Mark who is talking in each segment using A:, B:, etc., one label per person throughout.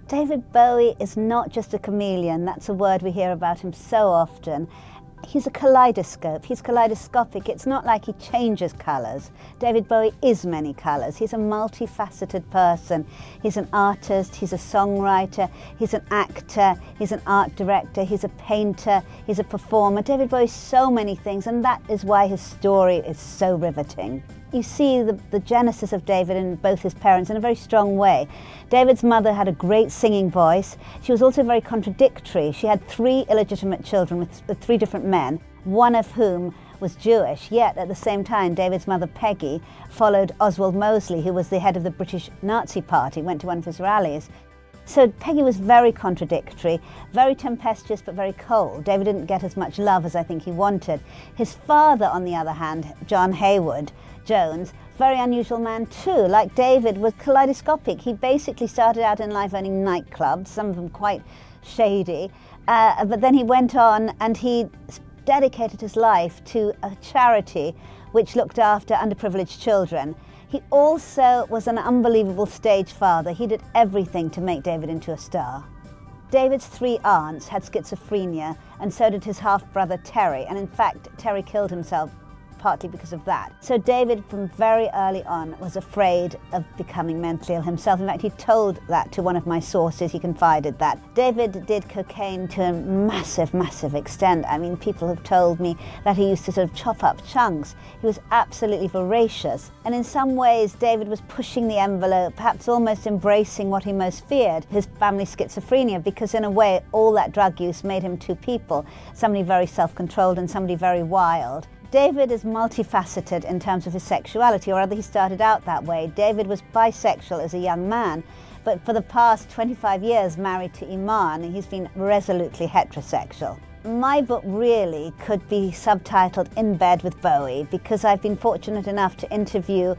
A: David Bowie is not just a chameleon. That's a word we hear about him so often. He's a kaleidoscope. He's kaleidoscopic. It's not like he changes colours. David Bowie is many colours. He's a multifaceted person. He's an artist, he's a songwriter, he's an actor, he's an art director, he's a painter, he's a performer. David Bowie is so many things, and that is why his story is so riveting. You see the genesis of David in both his parents in a very strong way. David's mother had a great singing voice. She was also very contradictory. She had 3 illegitimate children with 3 different men, one of whom was Jewish, yet at the same time David's mother Peggy followed Oswald Mosley, who was the head of the British Nazi Party, went to one of his rallies. So Peggy was very contradictory, very tempestuous but very cold. David didn't get as much love as I think he wanted. His father, on the other hand, John Hayward Jones, very unusual man too. Like David, was kaleidoscopic. He basically started out in life owning nightclubs, some of them quite shady, but then he went on and he dedicated his life to a charity which looked after underprivileged children. He also was an unbelievable stage father. He did everything to make David into a star. David's 3 aunts had schizophrenia, and so did his half-brother Terry, and in fact Terry killed himself partly because of that. So David, from very early on, was afraid of becoming mentally ill himself. In fact, he told that to one of my sources. He confided that. David did cocaine to a massive, massive extent. I mean, people have told me that he used to sort of chop up chunks. He was absolutely voracious. And in some ways, David was pushing the envelope, perhaps almost embracing what he most feared, his family's schizophrenia, because in a way, all that drug use made him 2 people, somebody very self-controlled and somebody very wild. David is multifaceted in terms of his sexuality, or rather he started out that way. David was bisexual as a young man, but for the past 25 years married to Iman, he's been resolutely heterosexual. My book really could be subtitled In Bed with Bowie, because I've been fortunate enough to interview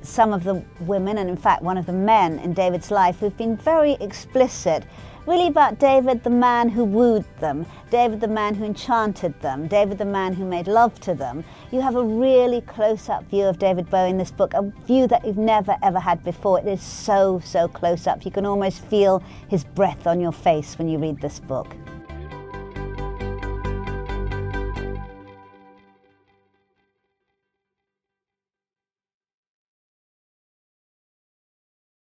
A: some of the women, and in fact one of the men in David's life, who've been very explicit really about David, the man who wooed them, David, the man who enchanted them, David, the man who made love to them. You have a really close-up view of David Bowie in this book, a view that you've never ever had before. It is so, so close up. You can almost feel his breath on your face when you read this book.